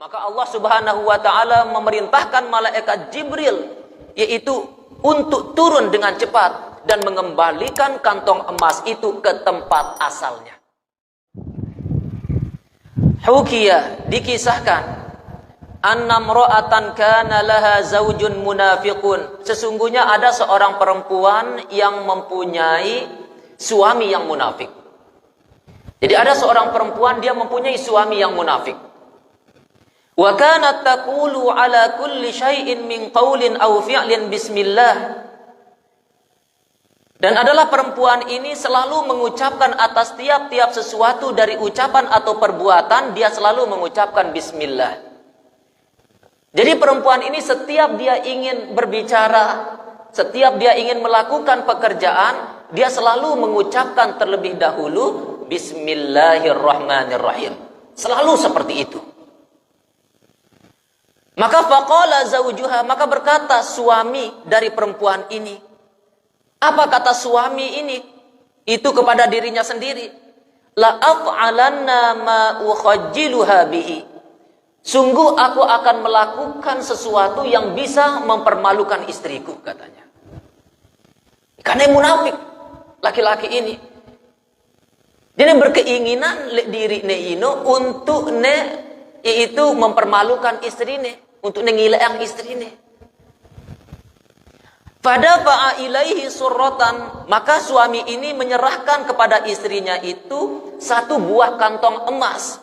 Maka Allah Subhanahu wa taala memerintahkan malaikat Jibril, yaitu untuk turun dengan cepat dan mengembalikan kantong emas itu ke tempat asalnya. Hukiya, dikisahkan, anna mra'atan kana laha zaujun munafiqun. Sesungguhnya ada seorang perempuan yang mempunyai suami yang munafik. Jadi ada seorang perempuan, dia mempunyai suami yang munafik. Wa kanat taqulu ala kulli syai'in min qaulin aw fi'lin bismillah. Dan adalah perempuan ini selalu mengucapkan atas tiap-tiap sesuatu dari ucapan atau perbuatan, dia selalu mengucapkan bismillah. Jadi perempuan ini setiap dia ingin berbicara, setiap dia ingin melakukan pekerjaan, dia selalu mengucapkan terlebih dahulu bismillahirrahmanirrahim. Selalu seperti itu. Maka faqala zawjuha, maka berkata suami dari perempuan ini. Apa kata suami ini? Itu kepada dirinya sendiri. La af'alanna ma ukhajjiluha bihi. Sungguh aku akan melakukan sesuatu yang bisa mempermalukan istriku, katanya. Karena munafik laki-laki ini. Jadi berkeinginan diri ne ino untuk ne yaitu mempermalukan istrine, untuk ngilang istrine. Pada fa'a ilaihi surratan, maka suami ini menyerahkan kepada istrinya itu satu buah kantong emas.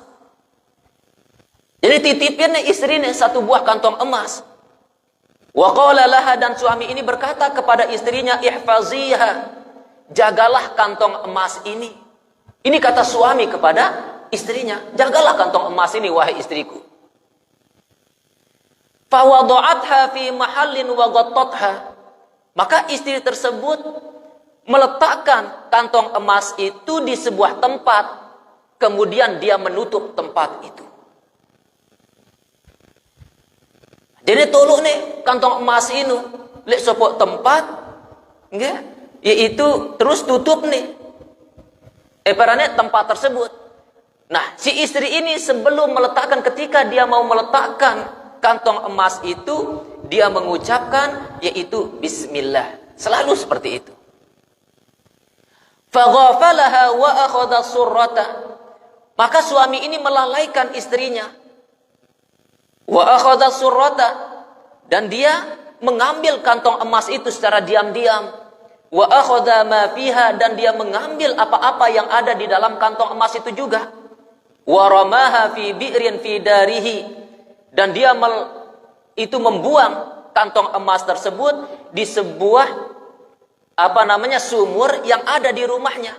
Jadi titipin istrinya satu buah kantong emas. Wa qala laha, dan suami ini berkata kepada istrinya, ihfaziha, jagalah kantong emas ini. Ini kata suami kepada istrinya, jagalah kantong emas ini wahai istriku. Fa wada'atha fi mahallin wa ghattatha. Maka istri tersebut meletakkan kantong emas itu di sebuah tempat, kemudian dia menutup tempat itu. Jadi tolong nih kantong emas ini lek sopok tempat, nggak? Yaitu terus tutup nih. Parane tempat tersebut. Nah, si istri ini sebelum meletakkan, ketika dia mau meletakkan kantong emas itu, dia mengucapkan yaitu bismillah. Selalu seperti itu. Faghafalaha wa akhadha surrata. Maka suami ini melalaikan istrinya. Wa akhadha surrata, dan dia mengambil kantong emas itu secara diam-diam. Wa akhadha ma fiha, dan dia mengambil apa-apa yang ada di dalam kantong emas itu juga. Wa ramaha fi bi'rin fi darihi, dan dia membuang kantong emas tersebut di sebuah sumur yang ada di rumahnya.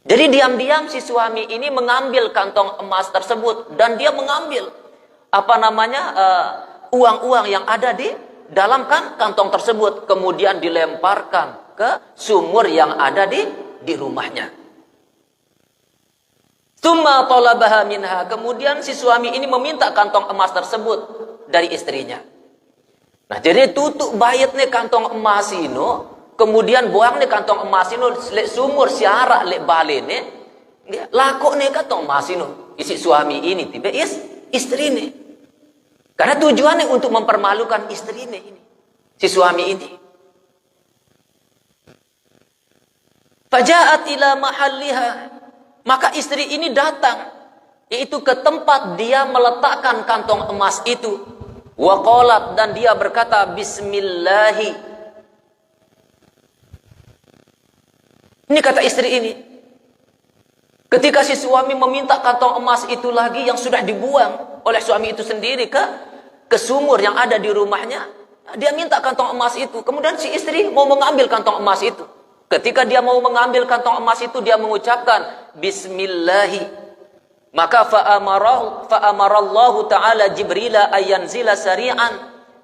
Jadi diam-diam si suami ini mengambil kantong emas tersebut, dan dia mengambil uang-uang yang ada di dalam kantong tersebut, kemudian dilemparkan ke sumur yang ada di rumahnya. Tsumma talabaha minha, kemudian si suami ini meminta kantong emas tersebut dari istrinya. Nah, jadi tutup bayat nih kantong emas ini, kemudian buang nih kantong emas ini lek sumur siara lek bale nih, laku nih kantong emas ini isi suami ini tiba istri nih. Karena tujuannya untuk mempermalukan istrinya ini, si suami ini. Faja'at ila mahalliha, maka istri ini datang, yaitu ke tempat dia meletakkan kantong emas itu. Wa qalat, dan dia berkata bismillahi. Ini kata istri ini. Ketika si suami meminta kantong emas itu lagi yang sudah dibuang oleh suami itu sendiri ke sumur yang ada di rumahnya, dia minta kantong emas itu. Kemudian si istri mau mengambil kantong emas itu. Ketika dia mau mengambil kantong emas itu, dia mengucapkan bismillahi. Maka fa'amarallahu ta'ala Jibrila ayanzila sari'an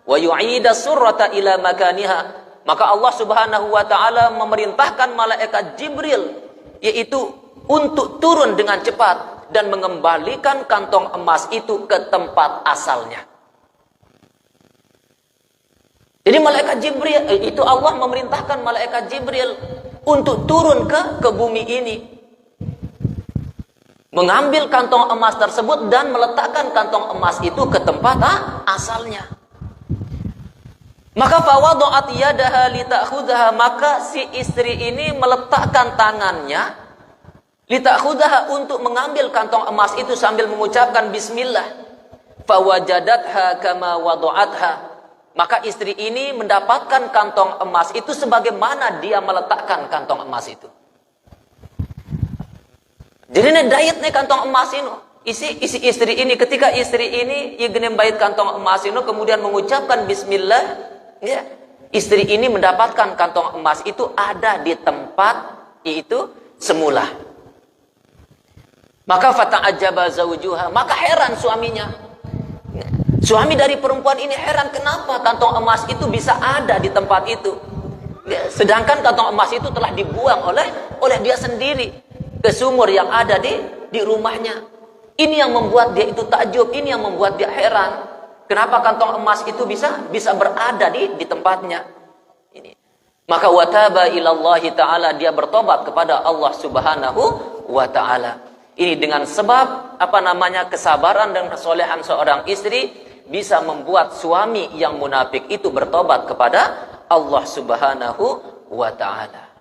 wa yu'ida surrata ila makaniha. Maka Allah Subhanahu wa ta'ala memerintahkan malaikat Jibril, yaitu untuk turun dengan cepat dan mengembalikan kantong emas itu ke tempat asalnya. Jadi malaikat Jibril, itu Allah memerintahkan malaikat Jibril untuk turun ke bumi ini. mengambil kantong emas tersebut dan meletakkan kantong emas itu ke tempat asalnya. Maka fawada'at yadaha lita'khudhaha, maka si istri ini meletakkan tangannya lita'khudhaha, untuk mengambil kantong emas itu sambil mengucapkan bismillah. Fawajadatha kama wada'atha, maka istri ini mendapatkan kantong emas itu sebagaimana dia meletakkan kantong emas itu. Jadi ini dayat nih kantong emas ini. Isi istri ini, ketika istri ini ignem bait kantong emas ini kemudian mengucapkan bismillah, ya, istri ini mendapatkan kantong emas itu ada di tempat itu semula. Maka fata'ajjaba zawjuha, maka heran suaminya. Suami dari perempuan ini heran, kenapa kantong emas itu bisa ada di tempat itu, ya, sedangkan kantong emas itu telah dibuang oleh dia sendiri ke sumur yang ada di rumahnya. Ini yang membuat dia itu takjub, ini yang membuat dia heran. Kenapa kantong emas itu bisa berada di tempatnya? Ini. Maka wataba ilallahi ta'ala, dia bertobat kepada Allah Subhanahu wa ta'ala. Ini dengan sebab kesabaran dan kesolehan seorang istri bisa membuat suami yang munafik itu bertobat kepada Allah Subhanahu wa ta'ala.